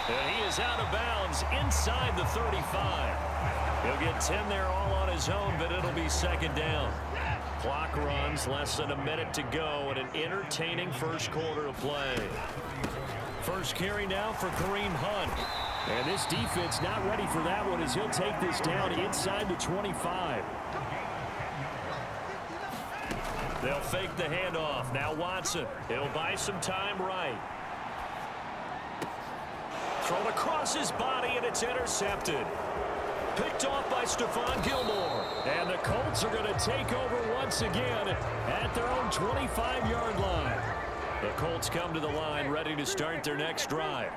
And he is out of bounds inside the 35. He'll get 10 there all on his own, but it'll be second down. Clock runs, less than a minute to go, and an entertaining first quarter of play. First carry now for Kareem Hunt. And this defense not ready for that one as he'll take this down inside the 25. They'll fake the handoff. Now Watson. He'll buy some time right. Thrown across his body, and it's intercepted. Picked off by Stephon Gilmore. And the Colts are going to take over once again at their own 25-yard line. The Colts come to the line ready to start their next drive.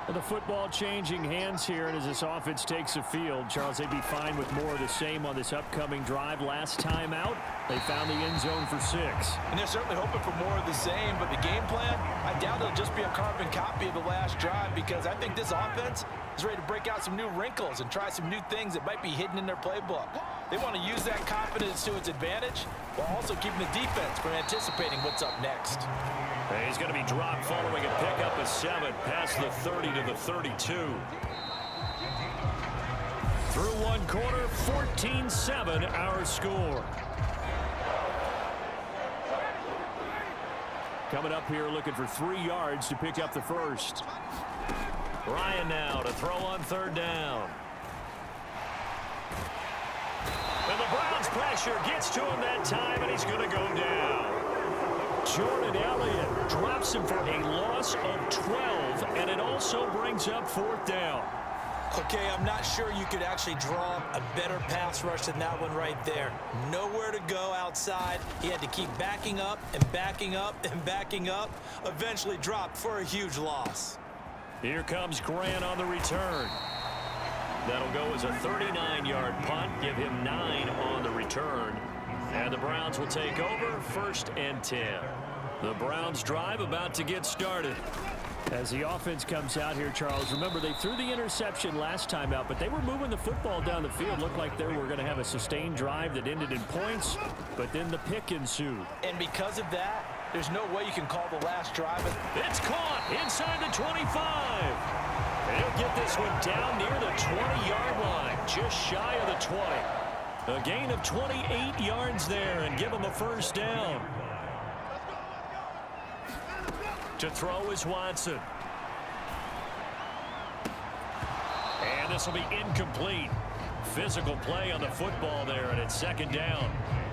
The football changing hands here, and as this offense takes the field, Charles, they'd be fine with more of the same on this upcoming drive. Last time out, they found the end zone for 6. And they're certainly hoping for more of the same, but the game plan, I doubt it'll just be a carbon copy of the last drive, because I think this offense is ready to break out some new wrinkles and try some new things that might be hidden in their playbook. They want to use that confidence to its advantage while also keeping the defense from anticipating what's up next. He's going to be dropped following a pickup of 7 past the 30 to the 32. Through one quarter, 14-7 our score. Coming up here looking for 3 yards to pick up the first. Ryan now to throw on third down. And the Browns pressure gets to him that time, and he's going to go down. Jordan Elliott drops him for a loss of 12, and it also brings up fourth down. Okay, I'm not sure you could actually draw a better pass rush than that one right there. Nowhere to go outside. He had to keep backing up and backing up and backing up. Eventually dropped for a huge loss. Here comes Grant on the return. That'll go as a 39-yard punt, give him 9 on the return. And the Browns will take over, 1st and 10. The Browns drive about to get started. As the offense comes out here, Charles, remember they threw the interception last time out, but they were moving the football down the field. Looked like they were going to have a sustained drive that ended in points, but then the pick ensued. And because of that, there's no way you can call the last drive. It's caught inside the 25. And he'll get this one down near the 20-yard line, just shy of the 20. A gain of 28 yards there and give him a first down. To throw is Watson. And this will be incomplete. Physical play on the football there, and it's second down.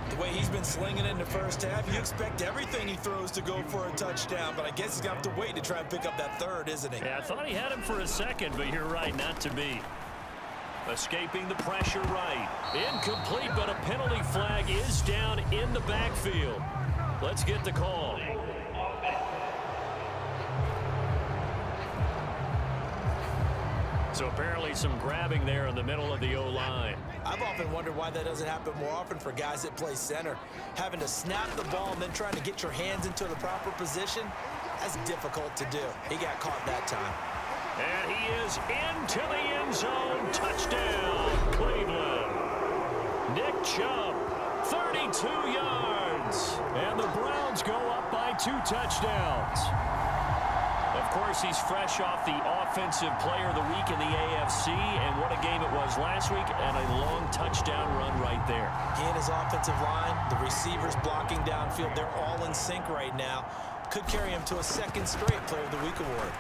The way he's been slinging it in the first half, you expect everything he throws to go for a touchdown, but I guess he's got to wait to try and pick up that third, isn't he? Yeah, I thought he had him for a second, but you're right, not to be. Escaping the pressure right. Incomplete, but a penalty flag is down in the backfield. Let's get the call. So apparently some grabbing there in the middle of the O-line. I've often wondered why that doesn't happen more often for guys that play center. Having to snap the ball and then trying to get your hands into the proper position, that's difficult to do. He got caught that time. And he is into the end zone. Touchdown, Cleveland. Nick Chubb, 32 yards. And the Browns go up by 2 touchdowns. Of course, he's fresh off the Offensive Player of the Week in the AFC, and what a game it was last week, and a long touchdown run right there. He and his offensive line, the receivers blocking downfield, they're all in sync right now. Could carry him to a 2nd straight Player of the Week award.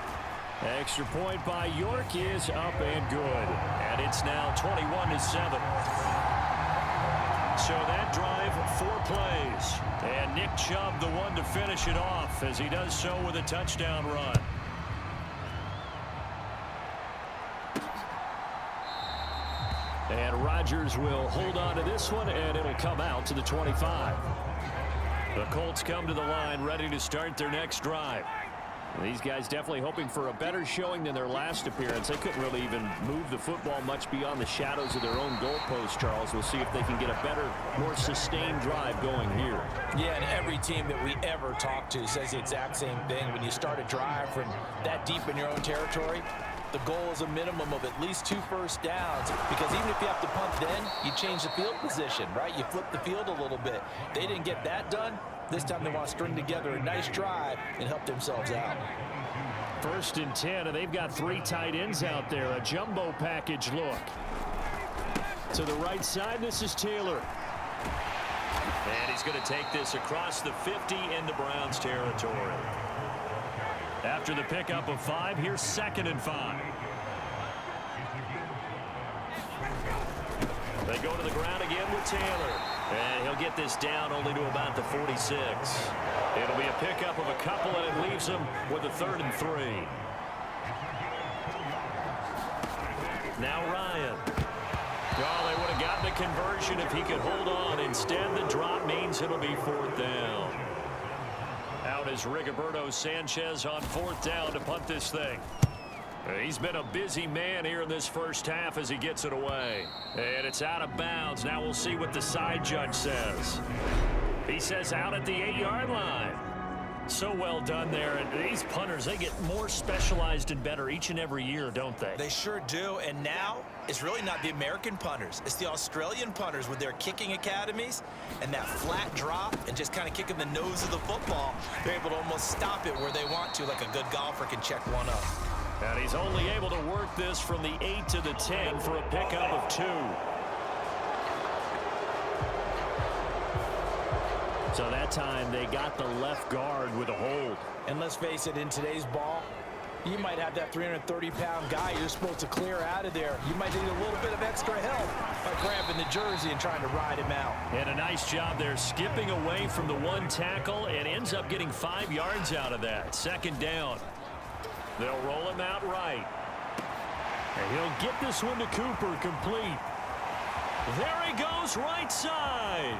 Extra point by York is up and good. And it's now 21-7. So that drive, 4 plays. And Nick Chubb, the one to finish it off, as he does so with a touchdown run. And Rodgers will hold on to this one, and it'll come out to the 25. The Colts come to the line ready to start their next drive. These guys definitely hoping for a better showing than their last appearance. They couldn't really even move the football much beyond the shadows of their own goalpost, Charles. We'll see if they can get a better, more sustained drive going here. Yeah, and every team that we ever talk to says the exact same thing. When you start a drive from that deep in your own territory, the goal is a minimum of at least 2 first downs, because even if you have to punt then, you change the field position, right? You flip the field a little bit. They didn't get that done. This time they want to string together a nice drive and help themselves out. First and 10, and they've got 3 tight ends out there. A jumbo package look. To the right side, this is Taylor. And he's going to take this across the 50 into Browns territory. After the pickup of 5, here's 2nd and 5. They go to the ground again with Taylor. And he'll get this down only to about the 46. It'll be a pickup of a couple, and it leaves him with a 3rd and 3. Now Ryan. Oh, they would have gotten the conversion if he could hold on. Instead, the drop means it'll be 4th down. Out is Rigoberto Sanchez on 4th down to punt this thing. He's been a busy man here in this first half as he gets it away. And it's out of bounds. Now we'll see what the side judge says. He says out at the 8-yard line. So well done there. And these punters, they get more specialized and better each and every year, don't they? They sure do. And now it's really not the American punters. It's the Australian punters with their kicking academies and that flat drop and just kind of kicking the nose of the football. They're able to almost stop it where they want to, like a good golfer can check one up. And he's only able to work this from the 8 to the 10 for a pickup of 2. So that time they got the left guard with a hold. And let's face it, in today's ball, you might have that 330-pound guy you're supposed to clear out of there. You might need a little bit of extra help by grabbing the jersey and trying to ride him out. And a nice job there skipping away from the 1 tackle and ends up getting 5 yards out of that. 2nd down. They'll roll him out right. And he'll get this one to Cooper, complete. There he goes, right side.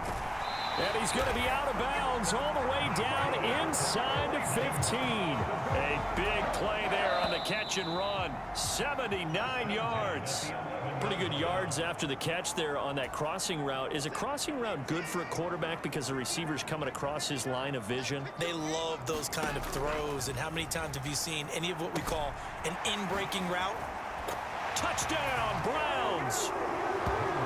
And he's going to be out of bounds all the way down inside the 15. A big play there on the catch and run. 79 yards. Pretty good yards after the catch there on that crossing route. Is a crossing route good for a quarterback because the receiver's coming across his line of vision? They love those kind of throws. And how many times have you seen any of what we call an in-breaking route? Touchdown, Browns!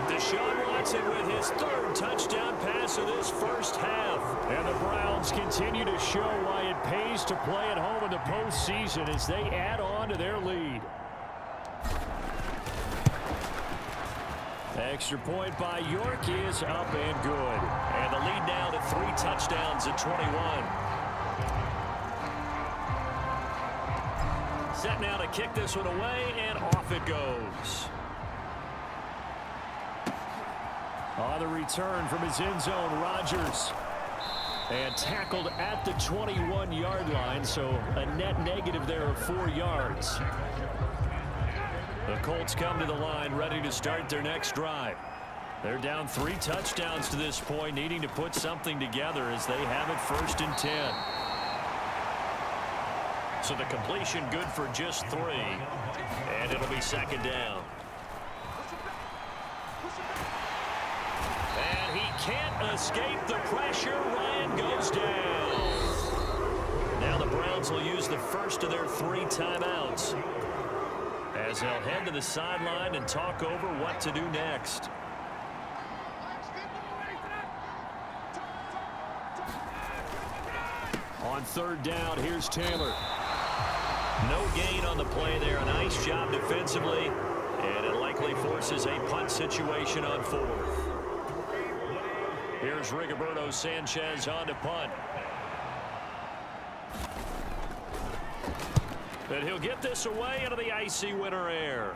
Deshaun Watson with his 3rd touchdown pass of this first half. And the Browns continue to show why it pays to play at home in the postseason as they add on to their lead. Extra point by York is up and good. And the lead now to 3 touchdowns at 21. Set now to kick this one away, and off it goes. On the return from his end zone, Rodgers. And tackled at the 21-yard line, so a net negative there of 4 yards. The Colts come to the line, ready to start their next drive. They're down 3 touchdowns to this point, needing to put something together as they have it 1st and 10. So the completion good for just 3, and it'll be 2nd down. And he can't escape the pressure. Ryan goes down. Now the Browns will use the first of their 3 timeouts as they'll head to the sideline and talk over what to do next. On 3rd down, here's Taylor. No gain on the play there. A nice job defensively, and it likely forces a punt situation on 4th. Here's Rigoberto Sanchez on to punt. And he'll get this away into the icy winter air.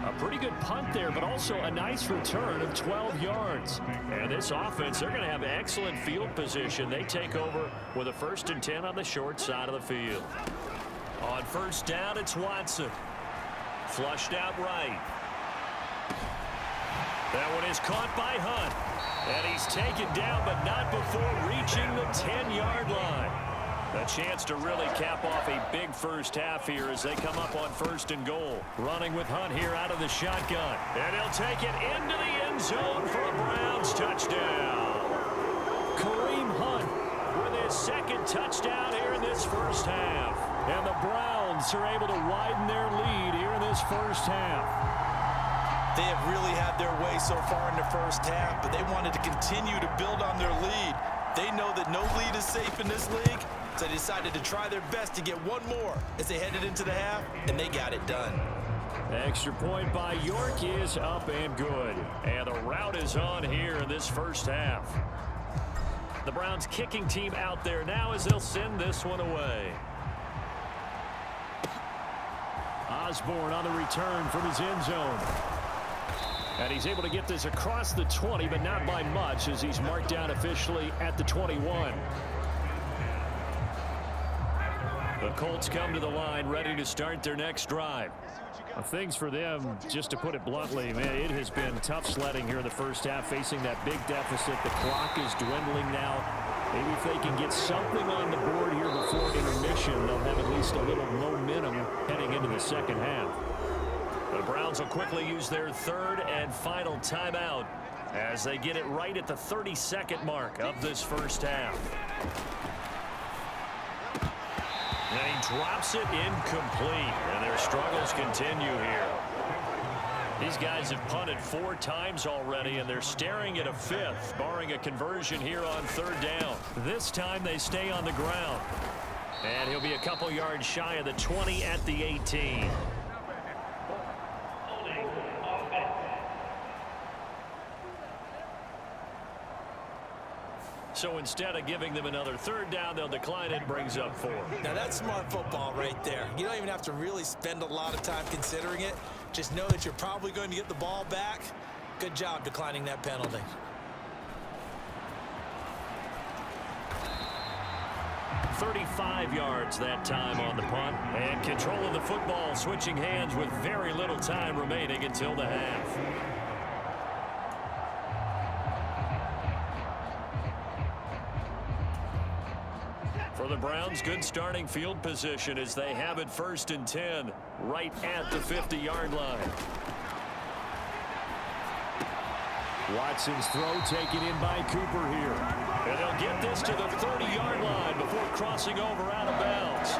A pretty good punt there, but also a nice return of 12 yards. And this offense, they're going to have excellent field position. They take over with a 1st and 10 on the short side of the field. On 1st down, it's Watson. Flushed out right. That one is caught by Hunt. And he's taken down, but not before reaching the 10-yard line. A chance to really cap off a big first half here as they come up on 1st and goal. Running with Hunt here out of the shotgun. And he'll take it into the end zone for a Browns touchdown. Kareem Hunt with his 2nd touchdown here in this first half. And the Browns are able to widen their lead here in this first half. They have really had their way so far in the first half, but they wanted to continue to build on their lead. They know that no lead is safe in this league, so they decided to try their best to get one more as they headed into the half, and they got it done. Extra point by York is up and good. And the rout is on here in this first half. The Browns kicking team out there now as they'll send this one away. Osborne on the return from his end zone. And he's able to get this across the 20, but not by much as he's marked down officially at the 21. The Colts come to the line ready to start their next drive. Things for them, just to put it bluntly, man, it has been tough sledding here in the first half, facing that big deficit. The clock is dwindling now. Maybe if they can get something on the board here before intermission, they'll have at least a little momentum heading into the second half. The Browns will quickly use their third and final timeout as they get it right at the 32nd mark of this first half. And he drops it incomplete, and their struggles continue here. These guys have punted 4 times already, and they're staring at a 5th, barring a conversion here on 3rd down. This time they stay on the ground. And he'll be a couple yards shy of the 20 at the 18. So instead of giving them another 3rd down, they'll decline it. Brings up 4. Now that's smart football right there. You don't even have to really spend a lot of time considering it. Just know that you're probably going to get the ball back. Good job declining that penalty. "35 yards that time on the punt. And control of the football switching hands with very little time remaining until the half. For the Browns, good starting field position as they have it 1st and 10 right at the 50-yard line. Watson's throw taken in by Cooper here. And they'll get this to the 30-yard line before crossing over out of bounds.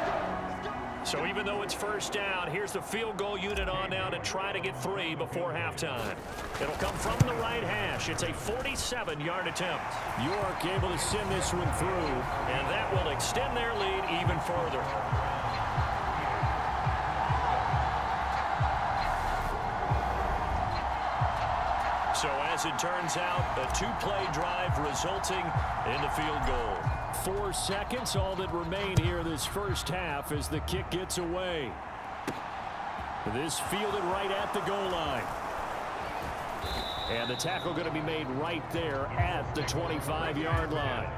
So even though it's 1st down, here's the field goal unit on now to try to get 3 before halftime. It'll come from the right hash. It's a 47-yard attempt. York able to send this one through, and that will extend their lead even further. So as it turns out, a 2-play drive resulting in the field goal. 4 seconds, all that remain here this first half as the kick gets away. This fielded right at the goal line. And the tackle going to be made right there at the 25-yard line.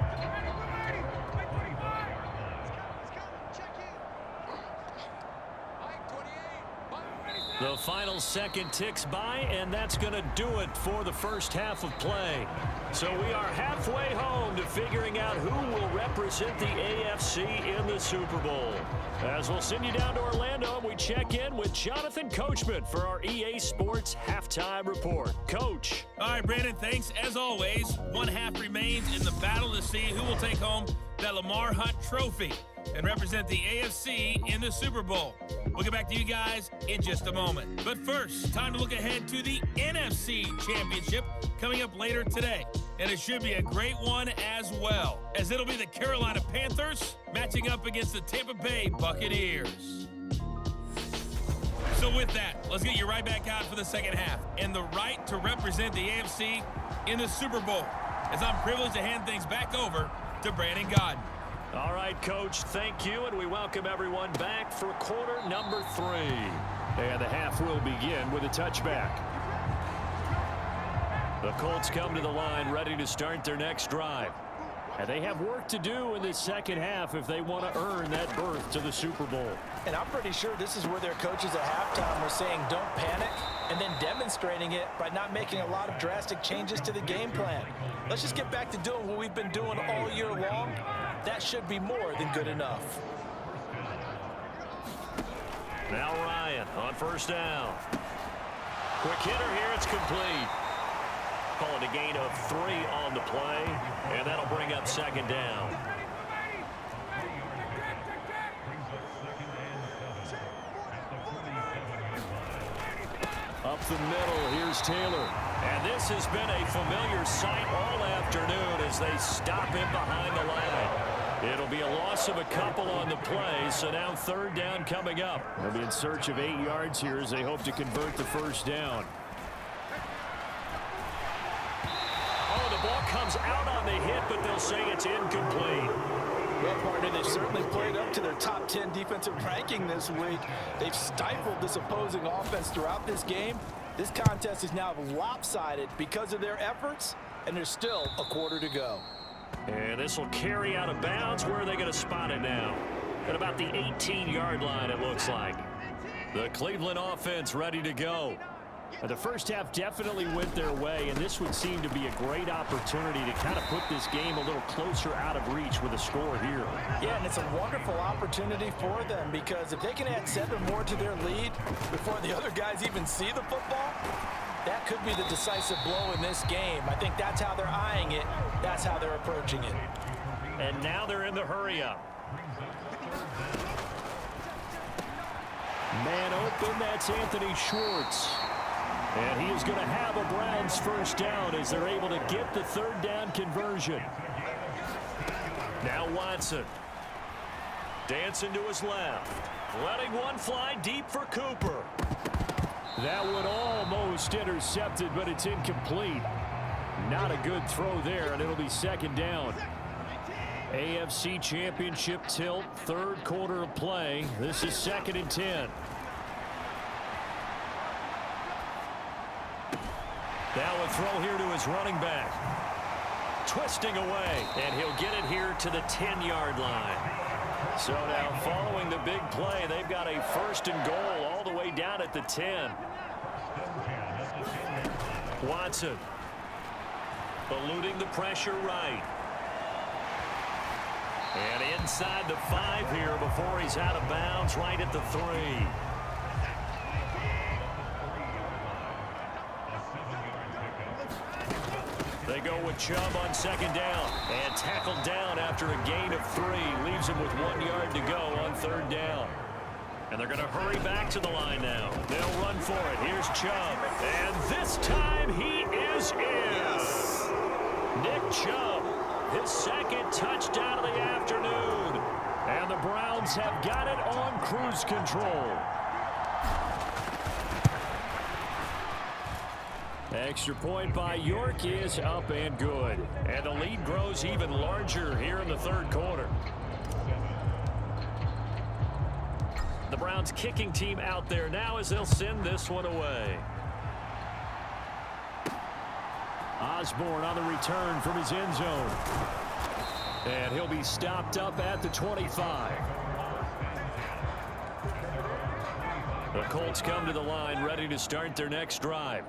The final second ticks by, and that's going to do it for the first half of play. So we are halfway home to figuring out who will represent the AFC in the Super Bowl. As we'll send you down to Orlando, we check in with Jonathan Coachman for our EA Sports Halftime Report. Coach. All right, Brandon, thanks. As always, one half remains in the battle to see who will take home that Lamar Hunt trophy and represent the AFC in the Super Bowl. We'll get back to you guys in just a moment. But first, time to look ahead to the NFC Championship coming up later today. And it should be a great one as well, as it'll be the Carolina Panthers matching up against the Tampa Bay Buccaneers. So with that, let's get you right back out for the second half and the right to represent the AFC in the Super Bowl, as I'm privileged to hand things back over to Brandon Godden. All right, Coach, thank you, and we welcome everyone back for quarter number 3. And the half will begin with a touchback. The Colts come to the line ready to start their next drive. And they have work to do in this second half if they want to earn that berth to the Super Bowl. And I'm pretty sure this is where their coaches at halftime were saying don't panic, and then demonstrating it by not making a lot of drastic changes to the game plan. Let's just get back to doing what we've been doing all year long. That should be more than good enough. Now Ryan on 1st down. Quick hitter here, it's complete. Call it a gain of 3 on the play, and that'll bring up 2nd down. Up up the middle. Here's Taylor. And this has been a familiar sight all afternoon as they stop him behind the line. It'll be a loss of a couple on the play, so now third down coming up. They'll be in search of 8 yards here as they hope to convert the first down. Oh, the ball comes out on the hit, but they'll say it's incomplete. Well, partner, they've certainly played up to their top 10 defensive ranking this week. They've stifled this opposing offense throughout this game. This contest is now lopsided because of their efforts, and there's still a quarter to go. And this will carry out of bounds. Where are they going to spot it now? At about the 18-yard line, it looks like. The Cleveland offense ready to go. The first half definitely went their way, and this would seem to be a great opportunity to kind of put this game a little closer out of reach with a score here. Yeah, and it's a wonderful opportunity for them because if they can add 7 more to their lead before the other guys even see the football, that could be the decisive blow in this game. I think that's how they're eyeing it. That's how they're approaching it. And now they're in the hurry-up. Man open, that's Anthony Schwartz. And he is going to have a Browns first down as they're able to get the third down conversion. Now Watson. Dancing to his left. Letting one fly deep for Cooper. That one almost intercepted, but it's incomplete. Not a good throw there, and it'll be second down. AFC Championship tilt, third quarter of play. This is 2nd and 10. Now a throw here to his running back. Twisting away, and he'll get it here to the 10-yard line. So now following the big play, they've got a first and goal all the way down at the 10. Watson. Eluding the pressure right. And inside the 5 here before he's out of bounds right at the 3. They go with Chubb on second down and tackled down after a gain of 3. Leaves him with 1 yard to go on third down. And they're going to hurry back to the line now. They'll run for it. Here's Chubb. And this time he is in. Nick Chubb, his second touchdown of the afternoon. And the Browns have got it on cruise control. Extra point by York is up and good. And the lead grows even larger here in the third quarter. The Browns kicking team out there now as they'll send this one away. Osborne on the return from his end zone. And he'll be stopped up at the 25. The Colts come to the line ready to start their next drive.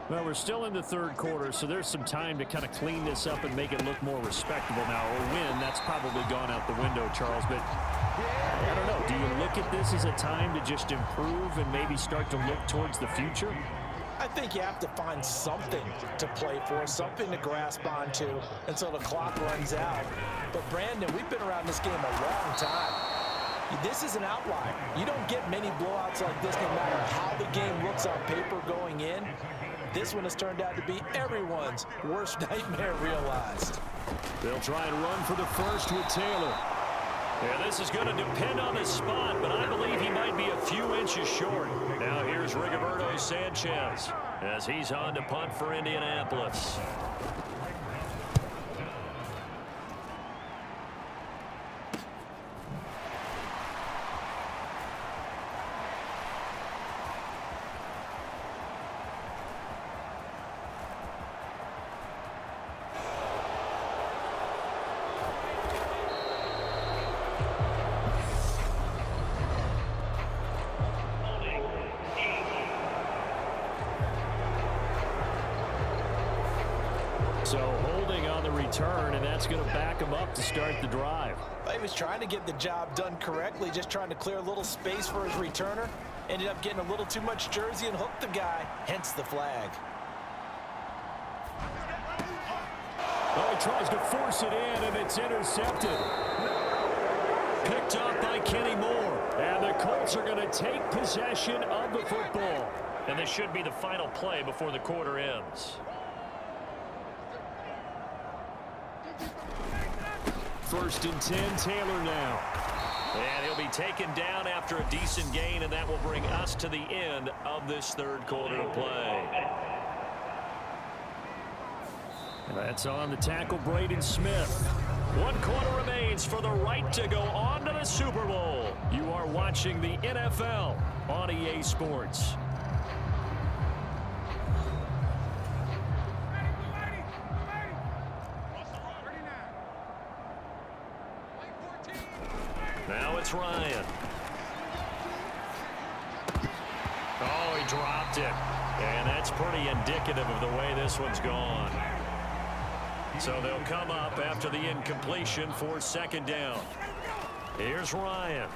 Well, we're still in the third quarter, so there's some time to kind of clean this up and make it look more respectable now. Or win, that's probably gone out the window, Charles. But I don't know. Do you look at this as a time to just improve and maybe start to look towards the future? I think you have to find something to play for, something to grasp onto until the clock runs out. But, Brandon, we've been around this game a long time. This is an outlier. You don't get many blowouts like this no matter how the game looks on paper going in. This one has turned out to be everyone's worst nightmare realized. They'll try and run for the first with Taylor. Yeah, this is going to depend on the spot, but I believe he might be a few inches short. Now here's Rigoberto Sanchez as he's on to punt for Indianapolis. So holding on the return, and that's going to back him up to start the drive. He was trying to get the job done correctly, just trying to clear a little space for his returner. Ended up getting a little too much jersey and hooked the guy, hence the flag. Oh, he tries to force it in, and it's intercepted. Picked up by Kenny Moore. And the Colts are going to take possession of the football. And this should be the final play before the quarter ends. First and 10, Taylor now. And he'll be taken down after a decent gain, and that will bring us to the end of this third quarter of play. That's on the tackle, Braden Smith. 1 quarter remains for the right to go on to the Super Bowl. You are watching the NFL on EA Sports. Now it's Ryan. Oh, he dropped it. And that's pretty indicative of the way this one's gone. So they'll come up after the incompletion for second down. Here's Ryan.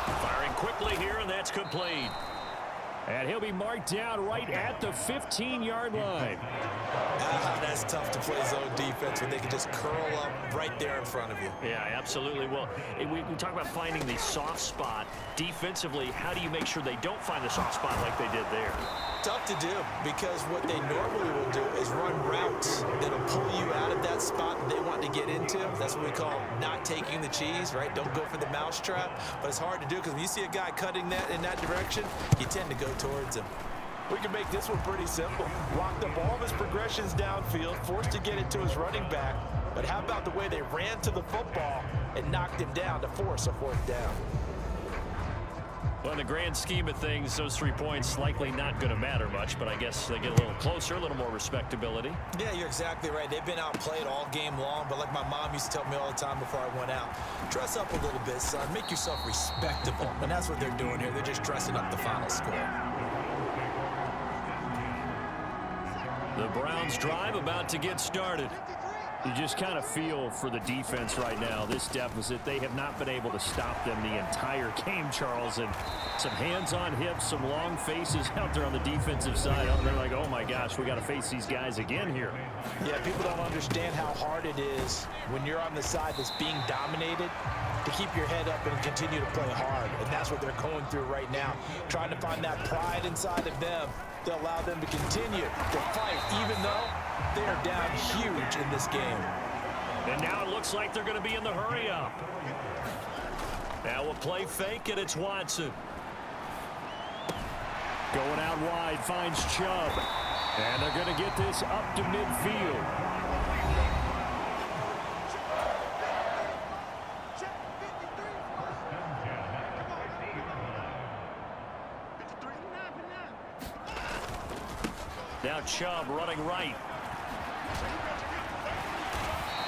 Firing quickly here, and that's complete. And he'll be marked down right at the 15-yard line. That's tough to play zone defense when they can just curl up right there in front of you. Yeah, absolutely. Well, we talk about finding the soft spot. Defensively, how do you make sure they don't find the soft spot like they did there? Tough to do, because what they normally will do is run routes that'll pull you out of that spot that they want to get into. That's what we call not taking the cheese, right? Don't go for the mousetrap. But it's hard to do because when you see a guy cutting that in that direction, you tend to go towards him. We can make this one pretty simple. Locked up all of his progressions downfield, forced to get it to his running back. But how about the way they ran to the football and knocked him down to force a fourth down? Well, in the grand scheme of things, those 3 points likely not going to matter much, but I guess they get a little closer, a little more respectability. Yeah, you're exactly right. They've been outplayed all game long, but like my mom used to tell me all the time before I went out, dress up a little bit, son. Make yourself respectable. And that's what they're doing here. They're just dressing up the final score. The Browns drive about to get started. You just kind of feel for the defense right now, this deficit. They have not been able to stop them the entire game, Charles. And some hands on hips, some long faces out there on the defensive side. And they're like, oh, my gosh, we got to face these guys again here. Yeah, people don't understand how hard it is when you're on the side that's being dominated to keep your head up and continue to play hard. And that's what they're going through right now, trying to find that pride inside of them to allow them to continue to fight, even though they are down huge in this game. And now it looks like they're going to be in the hurry-up. Now we'll play fake, and it's Watson. Going out wide, finds Chubb. And they're going to get this up to midfield. Now Chubb running right.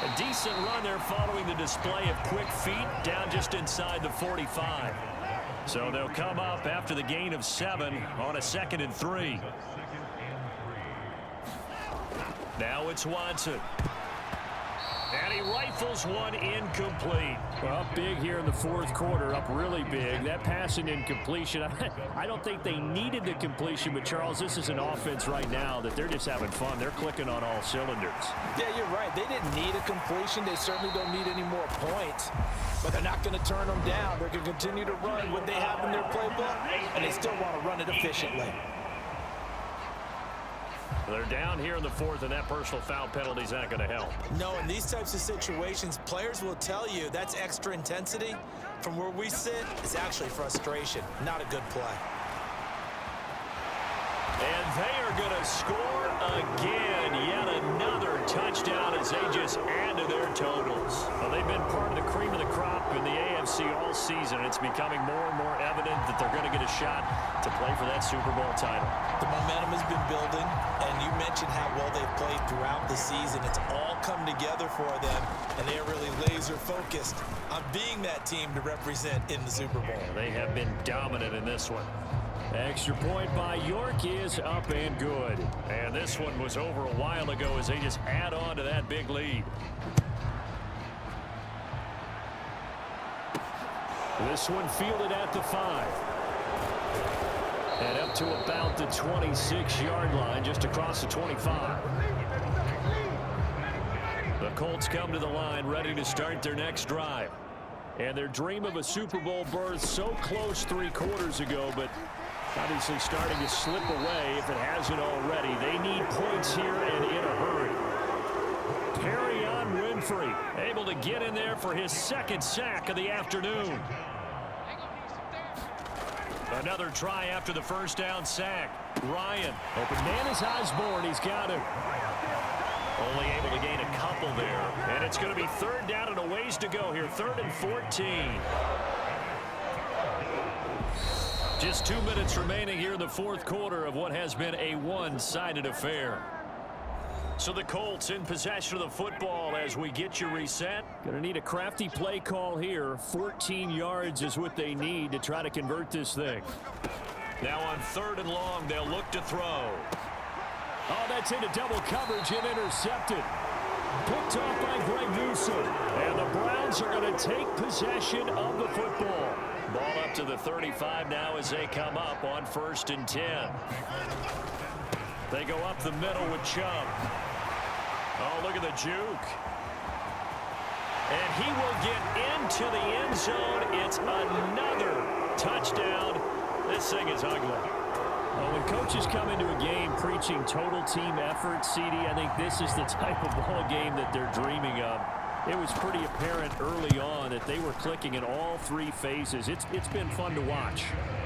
A decent run there following the display of quick feet down just inside the 45. So they'll come up after the gain of 7 on a 2nd and 3. Now it's Watson. And he rifles one incomplete. Well, up big here in the fourth quarter, up really big. That pass and incompletion, I don't think they needed the completion, but Charles, this is an offense right now that they're just having fun. They're clicking on all cylinders. Yeah, you're right. They didn't need a completion. They certainly don't need any more points, but they're not going to turn them down. They're going to continue to run what they have in their playbook, and they still want to run it efficiently. They're down here in the fourth, and that personal foul penalty is not going to help. No, in these types of situations, players will tell you that's extra intensity. From where we sit, it's actually frustration, not a good play. And they are going to score again. Yet another touchdown as they just add to their totals. Well, they've been part of the cream of the crop in the AFC all season. It's becoming more and more evident that they're going to get a shot to play for that Super Bowl title. The momentum has been building, and you mentioned how well they've played throughout the season. It's all come together for them, and they are really laser-focused on being that team to represent in the Super Bowl. They have been dominant in this one. Extra point by York is up and good. And this one was over a while ago as they just add on to that big lead. This one fielded at the 5. And up to about the 26-yard line, just across the 25. The Colts come to the line, ready to start their next drive. And their dream of a Super Bowl berth so close 3 quarters ago, but Obviously starting to slip away if it hasn't already. They need points here and in a hurry. Perrion Winfrey able to get in there for his second sack of the afternoon. Another try after the first down sack. Ryan, open man is Osborne. He's got him. Only able to gain a couple there. And it's going to be third down and a ways to go here. 3rd and 14. Just 2 minutes remaining here in the fourth quarter of what has been a one-sided affair. So the Colts in possession of the football as we get you reset. Going to need a crafty play call here. 14 yards is what they need to try to convert this thing. Now on 3rd and long, they'll look to throw. Oh, that's into double coverage and intercepted. Picked off by Greg Newsome. And the Browns are going to take possession of the football. Ball up to the 35 now as they come up on 1st and 10. They go up the middle with Chubb. Oh, look at the juke. And he will get into the end zone. It's another touchdown. This thing is ugly. Well, when coaches come into a game preaching total team effort, CD, I think this is the type of ball game that they're dreaming of. It was pretty apparent early on that they were clicking in all 3 phases. It's been fun to watch.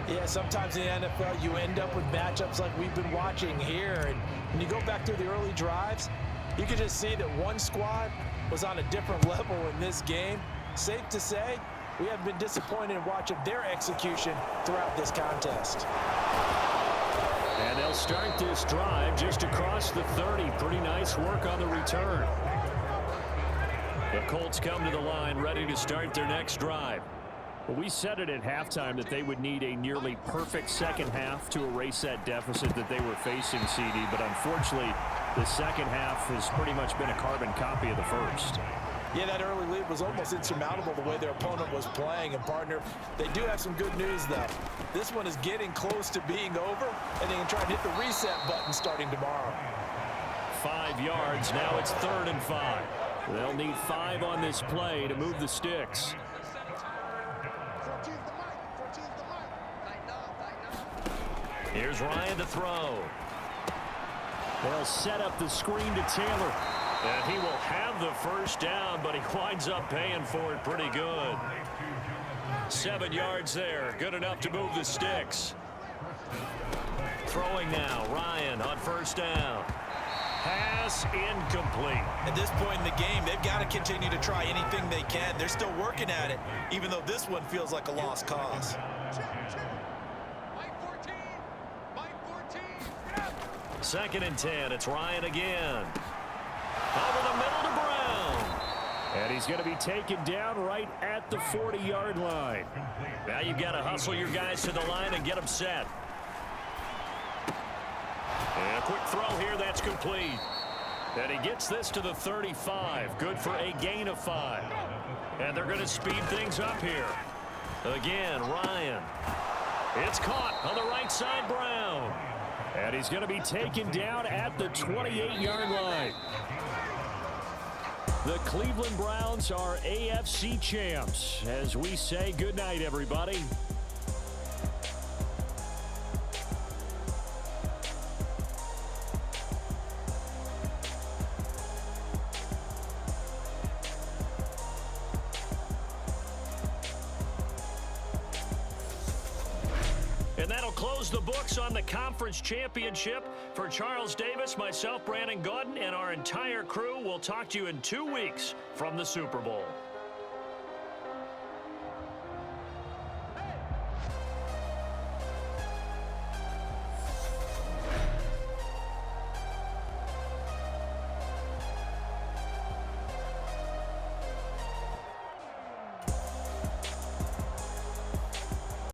Yeah, sometimes in the NFL you end up with matchups like we've been watching here. And when you go back through the early drives, you can just see that one squad was on a different level in this game. Safe to say, we haven't been disappointed in watching their execution throughout this contest. And they'll start this drive just across the 30. Pretty nice work on the return. The Colts come to the line ready to start their next drive. Well, we said it at halftime that they would need a nearly perfect second half to erase that deficit that they were facing, CD. But unfortunately, the second half has pretty much been a carbon copy of the first. Yeah, that early lead was almost insurmountable the way their opponent was playing. And, partner, they do have some good news, though. This one is getting close to being over, and they can try and hit the reset button starting tomorrow. 5 yards. Now it's 3rd and 5. They'll need 5 on this play to move the sticks. Here's Ryan to throw. They'll set up the screen to Taylor. And he will have the first down, but he winds up paying for it pretty good. 7 yards there. Good enough to move the sticks. Throwing now. Ryan on 1st down. Pass incomplete. At this point in the game, they've got to continue to try anything they can. They're still working at it, even though this one feels like a lost cause. Second and 10. It's Ryan again. Over the middle to Brown. And he's going to be taken down right at the 40-yard line. Now you've got to hustle your guys to the line and get them set. And a quick throw here. That's complete. And he gets this to the 35. Good for a gain of 5. And they're going to speed things up here. Again, Ryan. It's caught on the right side, Brown. And he's going to be taken down at the 28-yard line. The Cleveland Browns are AFC champs. As we say goodnight, everybody. And that'll close the books on the conference championship. For Charles Davis, myself, Brandon Gaudin, and our entire crew, we'll talk to you in 2 weeks from the Super Bowl.